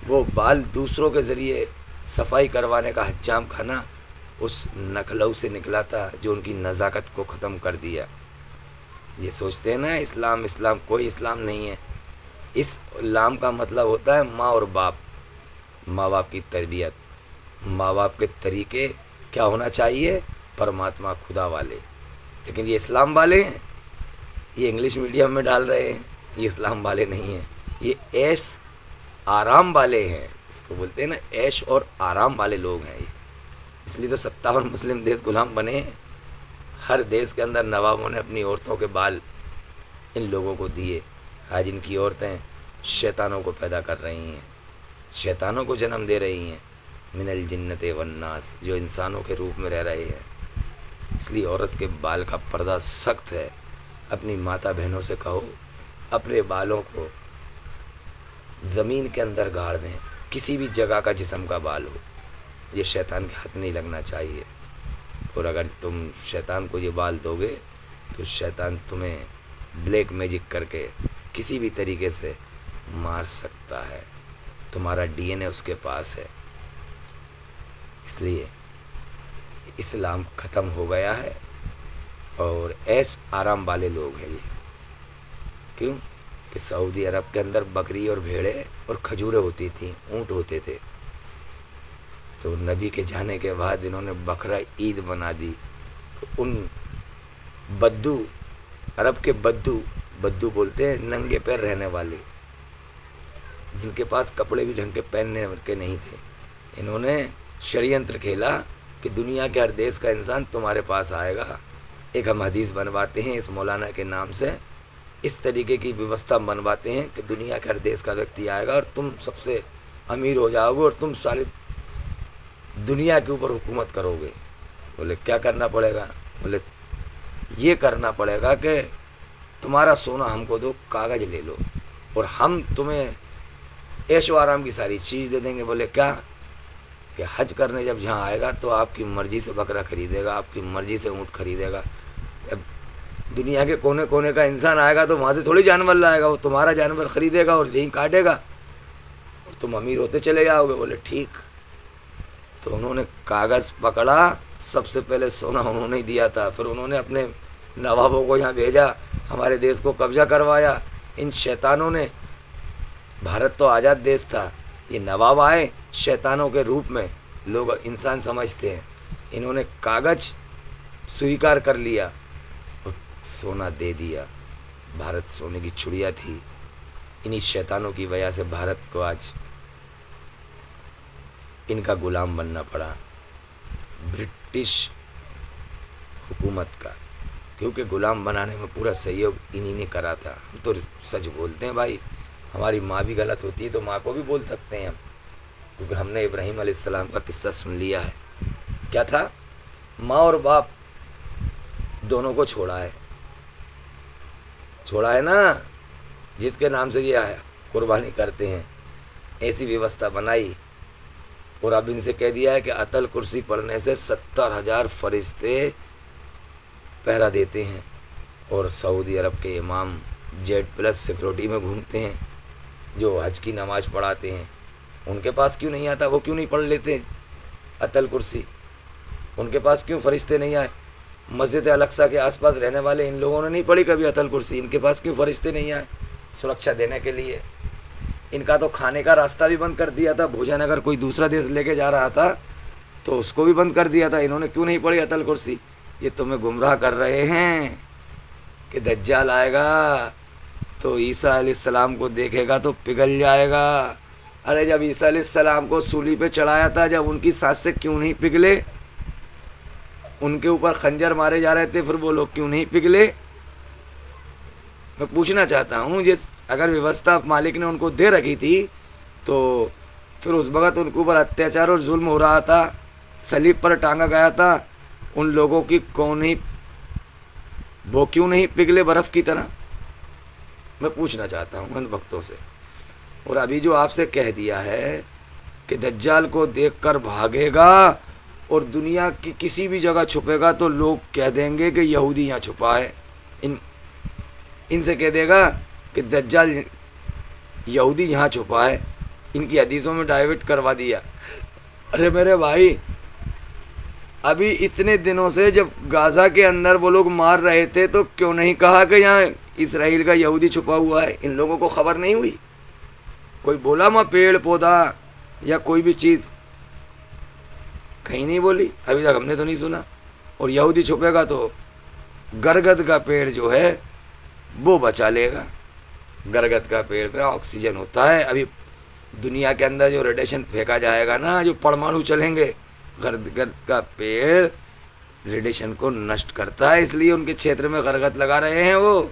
وہ بال دوسروں کے ذریعے صفائی کروانے کا حجام خانہ اس لکھنؤ سے نکلا تھا، جو ان کی نزاکت کو ختم کر دیا۔ یہ سوچتے ہیں نا اسلام، اسلام کوئی اسلام نہیں ہے۔ اس اسلام کا مطلب ہوتا ہے ماں اور باپ، ماں باپ کی تربیت، ماں باپ کے طریقے کیا ہونا چاہیے، پرماتما خدا والے۔ لیکن یہ اسلام والے ہیں، یہ انگلش میڈیم میں ڈال رہے ہیں، یہ اسلام والے نہیں ہیں، یہ عیش آرام والے ہیں، اس کو بولتے ہیں نا عیش اور آرام والے لوگ ہیں یہ۔ اس لیے تو 57 مسلم دیش غلام بنے ہیں، ہر دیش کے اندر نوابوں نے اپنی عورتوں کے بال ان لوگوں کو دیے۔ آج ان کی عورتیں شیطانوں کو پیدا کر رہی ہیں، شیطانوں کو جنم دے رہی ہیں، من الجنت والناس، جو انسانوں کے روپ میں رہ رہے ہیں۔ اس لیے عورت کے بال کا پردہ سخت ہے۔ اپنی ماتا بہنوں سے کہو اپنے بالوں کو زمین کے اندر گاڑ دیں، کسی بھی جگہ کا جسم کا بال ہو، یہ شیطان کے ہاتھ نہیں لگنا چاہیے۔ اور اگر تم شیطان کو یہ بال دو گے تو شیطان تمہیں بلیک میجک کر کے کسی بھی طریقے سے مار سکتا ہے، تمہارا ڈی این اے اس کے پاس ہے۔ اس لیے اسلام ختم ہو گیا ہے اور ایش آرام والے لوگ ہیں یہ۔ کیوں کہ سعودی عرب کے اندر بکری اور بھیڑیں اور کھجوریں ہوتی تھیں، اونٹ ہوتے تھے، تو نبی کے جانے کے بعد انہوں نے بقرہ عید بنا دی۔ ان بدو، عرب کے بدو بولتے ہیں ننگے پیر رہنے والے، جن کے پاس کپڑے بھی ڈھنگ کے پہننے کے نہیں تھے، انہوں نے شریعتر کھیلا کہ دنیا کے ہر دیش کا انسان تمہارے پاس آئے گا۔ ایک ہم حدیث بنواتے ہیں اس مولانا کے نام سے، اس طریقے کی ویوستھا بنواتے ہیں کہ دنیا کے ہر دیش کا ویکتی آئے گا اور تم سب سے امیر ہو جاؤ گے اور تم ساری دنیا کے اوپر حکومت کرو گے۔ بولے کیا کرنا پڑے گا؟ بولے یہ کرنا پڑے گا کہ تمہارا سونا ہم کو دو، کاغذ لے لو، اور ہم تمہیں عیش و آرام کی ساری چیز دے دیں گے۔ بولے کیا؟ کہ حج کرنے جب جہاں آئے گا تو آپ کی مرضی سے بکرا خریدے گا، آپ کی مرضی سے اونٹ خریدے گا۔ جب دنیا کے کونے کونے کا انسان آئے گا تو وہاں سے تھوڑی جانور لائے گا، وہ تمہارا جانور خریدے گا اور یہیں کاٹے گا اور تم امیر ہوتے چلے جاؤ گے۔ بولے ٹھیک۔ تو انہوں نے کاغذ پکڑا، سب سے پہلے سونا انہوں نے دیا تھا، پھر انہوں نے اپنے نوابوں کو یہاں بھیجا، ہمارے دیش کو قبضہ کروایا۔ ان شیطانوں نے، بھارت تو آزاد دیش تھا، یہ نواب آئے شیطانوں کے روپ میں، لوگ انسان سمجھتے ہیں، انہوں نے کاغذ سویکار کر لیا اور سونا دے دیا۔ بھارت سونے کی چڑیا تھی، انہی شیطانوں کی وجہ سے بھارت کو آج ان کا غلام بننا پڑا، برٹش حکومت کا، کیونکہ غلام بنانے میں پورا سہیوگ انہی نے کرا تھا۔ ہم تو سچ بولتے ہیں بھائی، ہماری ماں بھی غلط ہوتی ہے تو ماں کو بھی بول سکتے ہیں ہم، کیونکہ ہم نے ابراہیم علیہ السلام کا قصہ سن لیا ہے۔ کیا تھا؟ ماں اور باپ دونوں کو چھوڑا ہے نا، جس کے نام سے یہ آیا قربانی کرتے ہیں، ایسی ویوستھا بنائی اور اب ان سے کہہ دیا ہے کہ اطل کرسی پڑھنے سے 70,000 فرشتے پہرا دیتے ہیں، اور سعودی عرب کے امام جیٹ پلس سیکورٹی میں گھومتے ہیں، جو حج کی نماز پڑھاتے ہیں۔ ان کے پاس کیوں نہیں آتا؟ وہ کیوں نہیں پڑھ لیتے اطل کرسی؟ ان کے پاس کیوں فرشتے نہیں آئے؟ مسجد الاقصیٰ کے آس پاس رہنے والے ان لوگوں نے نہیں پڑھی کبھی اطل کرسی، ان کے پاس کیوں فرشتے نہیں آئے سرکشا دینے کے لیے؟ ان کا تو کھانے کا راستہ بھی بند کر دیا تھا، بھوجن اگر کوئی دوسرا دیش لے کے جا رہا تھا تو اس کو بھی بند کر دیا تھا۔ انہوں نے کیوں نہیں پڑھی اطل کرسی؟ یہ تمہیں گمراہ کر رہے ہیں کہ دجال آئے گا تو عیسیٰ علیہ السلام کو دیکھے گا تو پگھل جائے گا۔ ارے جب عیسیٰ علیہ السلام کو سولی پہ چڑھایا تھا، جب ان کی سانسیں کیوں نہیں پگھلے؟ ان کے اوپر خنجر مارے جا رہے تھے، پھر وہ لوگ کیوں نہیں پگھلے؟ میں پوچھنا چاہتا ہوں، اگر ویوستھا مالک نے ان کو دے رکھی تھی تو پھر اس وقت ان کے اوپر اتیاچار اور ظلم ہو رہا تھا، صلیب پر ٹانگا گیا تھا، ان لوگوں کی وہ کیوں نہیں پگھلے برف کی طرح؟ میں پوچھنا چاہتا ہوں ان وقتوں سے۔ اور ابھی جو آپ سے کہہ دیا ہے کہ دجال کو دیکھ کر بھاگے گا اور دنیا کی کسی بھی جگہ چھپے گا تو لوگ کہہ دیں گے کہ یہودی یہاں چھپا ہے، ان سے کہہ دے گا کہ دجال یہودی یہاں چھپا ہے، ان کی حدیثوں میں ڈائیورٹ کروا دیا۔ ارے میرے بھائی، ابھی اتنے دنوں سے جب غازہ کے اندر وہ لوگ مار رہے تھے تو کیوں نہیں کہا کہ یہاں اسرائیل کا یہودی چھپا ہوا ہے؟ ان لوگوں کو خبر نہیں ہوئی؟ کوئی بولا ماں پیڑ پودا یا کوئی بھی چیز کہیں نہیں بولی؟ ابھی تک ہم نے تو نہیں سنا۔ اور یہودی چھپے گا تو گرگد کا پیڑ جو ہے وہ بچا لے گا۔ گرگد کا پیڑ پہ آکسیجن ہوتا ہے، ابھی دنیا کے اندر جو ریڈیشن پھینکا جائے گا نا، جو پرمانو چلیں گے، گرگد کا پیڑ ریڈیشن کو نشٹ کرتا ہے، اس لیے ان کے چھیتر میں گرگد لگا رہے ہیں۔ وہ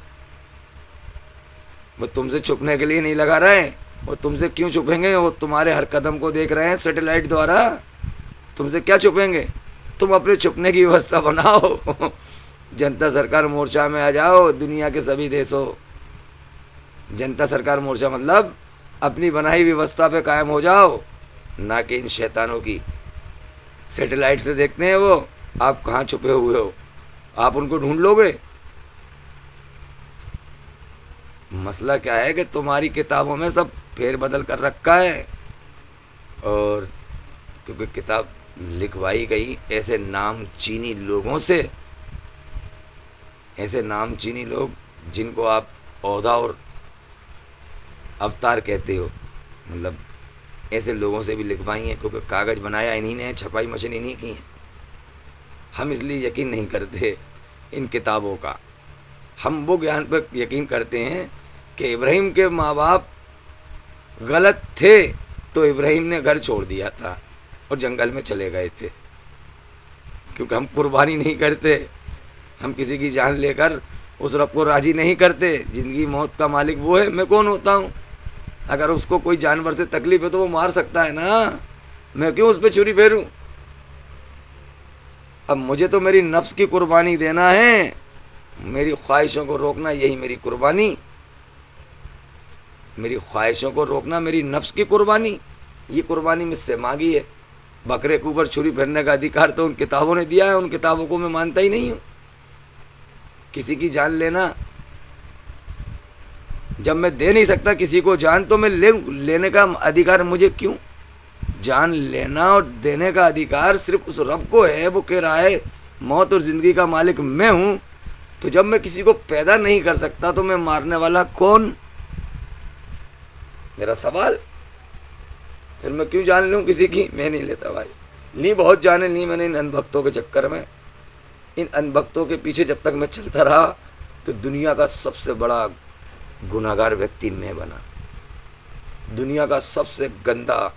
تم سے چھپنے کے لیے نہیں لگا رہے، وہ تم سے کیوں چھپیں گے؟ وہ تمہارے ہر قدم کو دیکھ رہے ہیں سیٹلائٹ دوارا، تم سے کیا چھپیں گے؟ تم اپنے چھپنے کی ویوستھا بناؤ، جنتا سرکار مورچہ میں آ جاؤ، دنیا کے سبھی دیشوں جنتا سرکار مورچہ مطلب اپنی بنائی ویوستھا پہ قائم ہو جاؤ، نہ کہ ان شیطانوں کی سیٹلائٹ سے دیکھتے ہیں وہ آپ کہاں چھپے ہوئے ہو، آپ ان کو ڈھونڈ لو گے۔ مسئلہ کیا ہے کہ تمہاری کتابوں میں سب پھیر بدل کر رکھا ہے، اور کیونکہ کتاب لکھوائی گئی ایسے نام چینی لوگوں سے، ایسے نام چینی لوگ جن کو آپ عہدہ اور اوتار کہتے ہو، مطلب ایسے لوگوں سے بھی لکھوائی ہیں، کیونکہ کاغذ بنایا انہی نے ہے، چھپائی مشین انہی کی ہیں۔ ہم اس لیے یقین نہیں کرتے ان کتابوں کا، ہم وہ گیان پر یقین کرتے ہیں کہ ابراہیم کے ماں باپ غلط تھے تو ابراہیم نے گھر چھوڑ دیا تھا اور جنگل میں چلے گئے تھے، کیونکہ ہم قربانی نہیں کرتے، ہم کسی کی جان لے کر اس رب کو راضی نہیں کرتے۔ زندگی موت کا مالک وہ ہے، میں کون ہوتا ہوں؟ اگر اس کو کوئی جانور سے تکلیف ہے تو وہ مار سکتا ہے نا، میں کیوں اس پہ چھری پھیروں؟ اب مجھے تو میری نفس کی قربانی دینا ہے، میری خواہشوں کو روکنا، یہی میری قربانی، میری خواہشوں کو روکنا میری نفس کی قربانی، یہ قربانی مجھ سے مانگی ہے۔ بکرے کے اوپر چھری پھیرنے کا ادھیکار تو ان کتابوں نے دیا ہے، ان کتابوں کو میں مانتا ہی نہیں ہوں۔ کسی کی جان لینا، جب میں دے نہیں سکتا کسی کو جان تو میں لینے کا ادھیکار مجھے کیوں؟ جان لینا اور دینے کا ادھیکار صرف اس رب کو ہے، وہ کہہ رہا ہے موت اور زندگی کا مالک میں ہوں، تو جب میں کسی کو پیدا نہیں کر سکتا تو میں مارنے والا کون؟ میرا سوال، پھر میں کیوں جان لوں کسی کی؟ میں نہیں لیتا بھائی، لی بہت جانے لی میں نے ان ان بھکتوں کے چکر میں، ان ان بھکتوں کے پیچھے جب تک میں چلتا رہا تو دنیا کا سب سے بڑا گناہگار ویکتی میں بنا، دنیا کا سب سے گندا،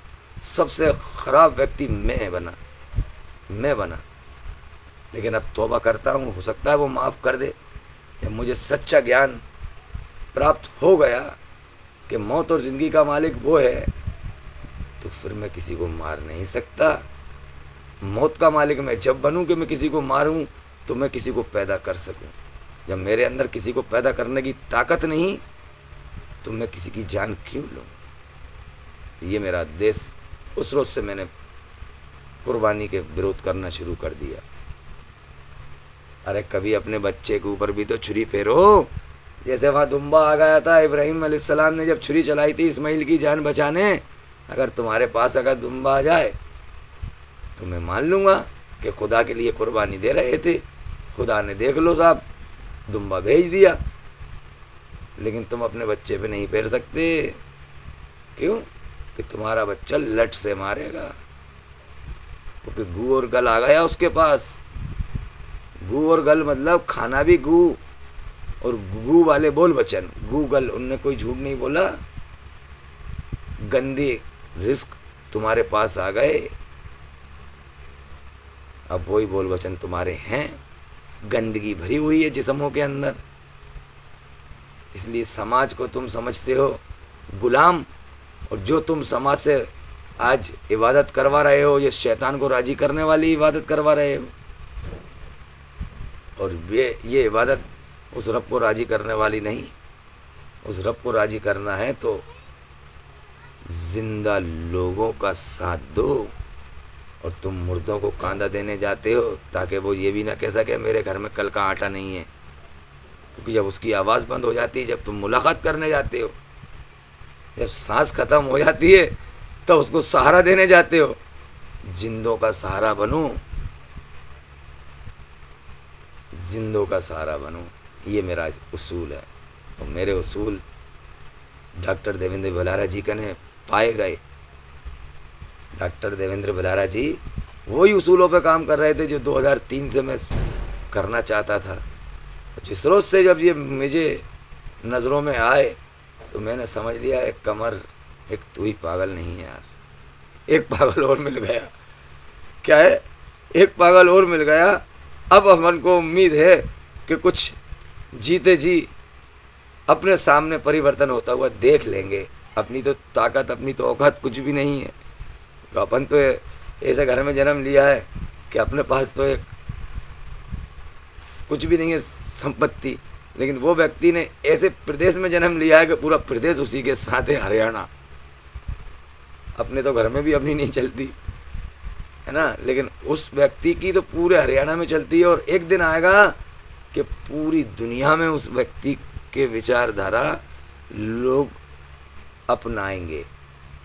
سب سے خراب ویکتی میں بنا۔ لیکن اب توبہ کرتا ہوں، ہو سکتا ہے وہ معاف کر دے۔ جب مجھے سچا گیان پراپت ہو گیا کہ موت اور زندگی کا مالک وہ ہے، تو پھر میں کسی کو مار نہیں سکتا۔ موت کا مالک میں جب بنوں کہ میں کسی کو ماروں تو میں کسی کو پیدا کر سکوں، جب میرے اندر کسی کو پیدا کرنے کی طاقت نہیں تو میں کسی کی جان کیوں لوں؟ یہ میرا دیش، اس روز سے میں نے قربانی کے وروධ کرنا شروع کر دیا۔ ارے کبھی اپنے بچے کے اوپر بھی تو چھری پھیرو، جیسے وہاں دمبا آ گیا تھا، ابراہیم علیہ السلام نے جب چھری چلائی تھی اسماعیل کی جان بچانے، اگر تمہارے پاس اگر دمبا آ جائے تو میں مان لوں گا کہ خدا کے لیے قربانی دے رہے تھے، خدا نے دیکھ لو صاحب دمبا بھیج دیا، لیکن تم اپنے بچے پہ نہیں پھیر سکتے۔ کیوں؟ کہ تمہارا بچہ لٹ سے مارے گا، کیونکہ گو اور گل آ گیا اس کے پاس۔ گو اور گل مطلب کھانا بھی گو، اور گو والے بول بچن، گو گل، ان نے کوئی جھوٹ نہیں بولا۔ گندی رزق تمہارے پاس آ گئے، اب وہی بول بچن تمہارے ہیں، گندگی بھری ہوئی ہے جسموں کے اندر۔ اس لیے سماج کو تم سمجھتے ہو غلام، اور جو تم سماج سے آج عبادت کروا رہے ہو یہ شیطان کو راضی کرنے والی عبادت کروا رہے ہو، اور یہ عبادت اس رب کو راضی کرنے والی نہیں۔ اس رب کو راضی کرنا ہے تو زندہ لوگوں کا ساتھ دو، اور تم مردوں کو کاندھا دینے جاتے ہو تاکہ وہ یہ بھی نہ کہہ سکے میرے گھر میں کل کا آٹا نہیں ہے، کیونکہ جب اس کی آواز بند ہو جاتی ہے، جب تم ملاقات کرنے جاتے ہو، جب سانس ختم ہو جاتی ہے تو اس کو سہارا دینے جاتے ہو۔ زندوں کا سہارا بنو، زندوں کا سہارا بنو، یہ میرا اصول ہے، اور میرے اصول ڈاکٹر دیویندر بھلارا جی کا نے پائے گئے۔ ڈاکٹر دیویندر بھلارا جی وہی اصولوں پہ کام کر رہے تھے جو 2003 سے میں کرنا چاہتا تھا۔ جس روز سے جب یہ مجھے نظروں میں آئے تو میں نے سمجھ لیا ایک کمر، ایک تو ہی پاگل نہیں ہے یار، ایک پاگل اور مل گیا۔ کیا ہے؟ ایک پاگل اور مل گیا۔ اب ہم کو امید ہے کہ کچھ جیتے جی اپنے سامنے پریورتن ہوتا ہوا دیکھ لیں گے۔ اپنی تو طاقت، اپنی تو اوقات کچھ بھی نہیں ہے، اپن تو ایسے گھر میں جنم لیا ہے کہ اپنے پاس تو ایک کچھ بھی نہیں ہے سمپتی، لیکن وہ ویکتی نے ایسے پردیش میں جنم لیا ہے کہ پورا پردیش اسی کے ساتھ ہے، ہریانہ. اپنے تو گھر میں بھی اپنی نہیں چلتی ہے نا، لیکن اس ویکتی کی تو پورے ہریانہ میں چلتی ہے. اور ایک دن آئے گا کہ پوری دنیا میں اس ویکتی کے وچار دھارا لوگ اپنائیں گے.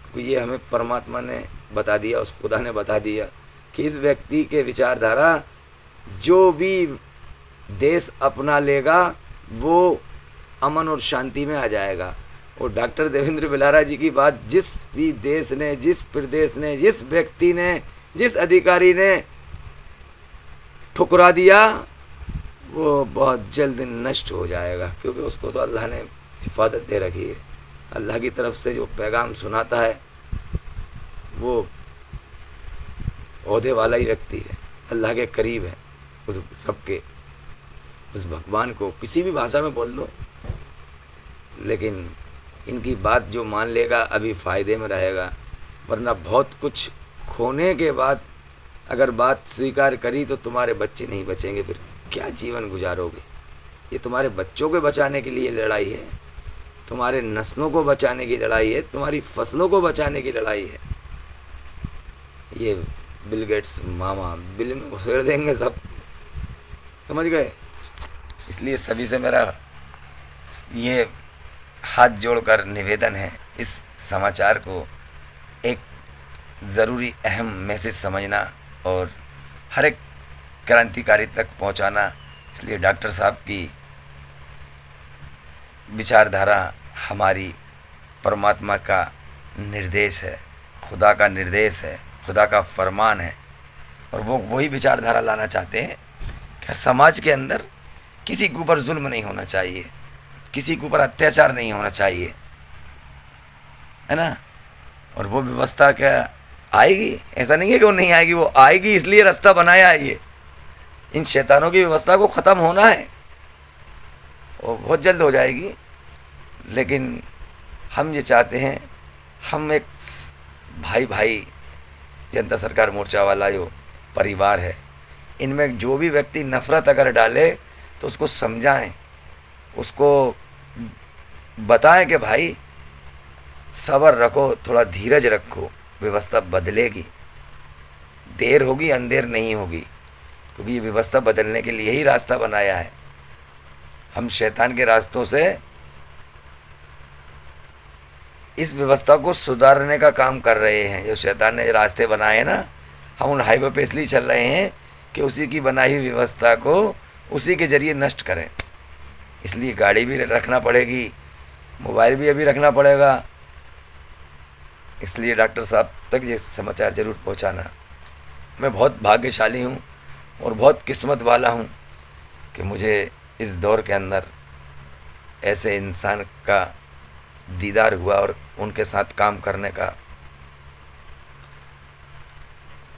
کیونکہ یہ ہمیں پرماتما نے بتا دیا، اس خدا نے بتا دیا کہ اس ویکتی کے وچار دھارا جو بھی دیش اپنا لے گا وہ امن اور شانتی میں آ جائے گا. اور ڈاکٹر دیویندر بلارا جی کی بات جس بھی دیش نے، جس پردیش نے، جس ویکتی نے، جس ادھیکاری نے ٹھکرا دیا وہ بہت جلد نشٹ ہو جائے گا، کیونکہ اس کو تو اللہ نے حفاظت دے رکھی ہے. اللہ کی طرف سے جو پیغام سناتا ہے وہ عہدے والا ہی ویکتی ہے، اللہ کے قریب ہے، اس رب کے، اس بھگوان کو کسی بھی بھاشا میں بول دو. لیکن ان کی بات جو مان لے گا ابھی فائدے میں رہے گا، ورنہ بہت کچھ کھونے کے بعد اگر بات سویکار کری تو تمہارے بچے نہیں بچیں گے، پھر کیا جیون گزارو گے؟ یہ تمہارے بچوں کو بچانے کے لیے لڑائی ہے، تمہارے نسلوں کو بچانے کی لڑائی ہے، تمہاری فصلوں کو بچانے کی لڑائی ہے. یہ بل گیٹس ماما بل میں گھسیڑ دیں گے سب، سمجھ گئے؟ اس لیے سبھی سے میرا یہ ہاتھ جوڑ کر نویدن ہے، اس سماچار کو ایک ضروری اہم میسج سمجھنا اور ہر ایک کرانتیکاری تک پہنچانا. اس لیے ڈاکٹر صاحب کی وچار دھارا ہماری پرماتما کا نردیش ہے، خدا کا نردیش ہے، خدا کا فرمان ہے. اور وہ وہی وچار دھارا لانا چاہتے ہیں کہ سماج کے اندر کسی کے اوپر ظلم نہیں ہونا چاہیے، کسی کے اوپر اتیاچار نہیں ہونا چاہیے، ہے نا. اور وہ ویوستھا کیا آئے گی؟ ایسا نہیں ہے کہ وہ نہیں آئے گی، وہ آئے گی. اس لیے راستہ بنایا ہے یہ، ان شیطانوں کی ویوستھا کو ختم ہونا ہے، وہ بہت جلد ہو جائے گی. لیکن ہم یہ چاہتے ہیں، ہم ایک بھائی جنتا سرکار مورچہ والا جو پریوار ہے، ان میں جو بھی ویکتی نفرت اگر ڈالے تو اس کو سمجھائیں، اس کو بتائیں کہ بھائی صبر رکھو، تھوڑا دھیرج رکھو، ویوستھا بدلے گی، دیر ہوگی اندیر نہیں ہوگی، کیونکہ یہ ویوستھا بدلنے کے لیے ہی راستہ بنایا ہے. ہم شیطان کے راستوں سے اس ویوستھا کو سدھارنے کا کام کر رہے ہیں. جو شیطان نے راستے بنائے ہیں نا، ہم ان ہائی وے پہ اس لیے چل رہے ہیں کہ اسی کی بنائی ہوئی ویوستھا کو اسی کے ذریعے نشٹ کریں. اس لیے گاڑی بھی رکھنا پڑے گی، موبائل بھی ابھی رکھنا پڑے گا. اس لیے ڈاکٹر صاحب تک یہ سماچار ضرور پہنچانا. میں بہت بھاگیہ شالی ہوں اور بہت قسمت والا ہوں کہ مجھے اس دور کے اندر ایسے انسان کا دیدار ہوا اور ان کے ساتھ کام کرنے کا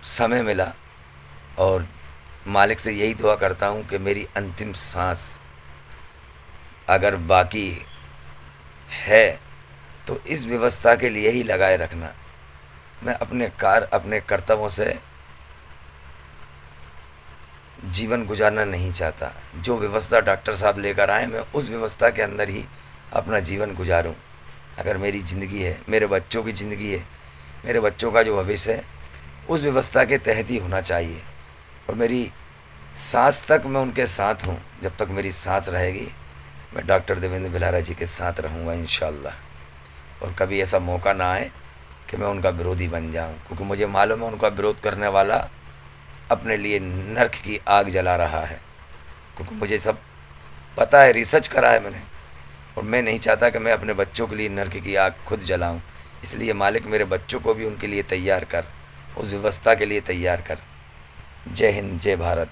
سمے ملا. اور مالک سے یہی دعا کرتا ہوں کہ میری انتم سانس اگر باقی ہے تو اس ویوستھا کے لیے ہی لگائے رکھنا. میں اپنے کرتبوں سے جیون گزارنا نہیں چاہتا. جو ویوستھا ڈاکٹر صاحب لے کر آئے میں اس ویوستھا کے اندر ہی اپنا جیون گزاروں. اگر میری زندگی ہے، میرے بچوں کی زندگی ہے، میرے بچوں کا جو بھوشیہ ہے اس ویوستھا کے تحت ہی ہونا چاہیے. اور میری سانس تک میں ان کے ساتھ ہوں. جب تک میری سانس رہے گی میں ڈاکٹر دیویندر بلارا جی کے ساتھ رہوں گا انشاءاللہ. اور کبھی ایسا موقع نہ آئے کہ میں ان کا برودھی بن جاؤں، کیونکہ مجھے معلوم ہے ان کا برودھ کرنے والا اپنے لیے نرک کی آگ جلا رہا ہے. کیونکہ مجھے سب پتہ ہے، ریسرچ کرا ہے میں نے، اور میں نہیں چاہتا کہ میں اپنے بچوں کے لیے نرک کی آگ خود جلاؤں. اس لیے مالک میرے بچوں کو بھی ان کے لیے تیار کر، اس ویوستھا کے لیے تیار کر. جے ہند، جے بھارت.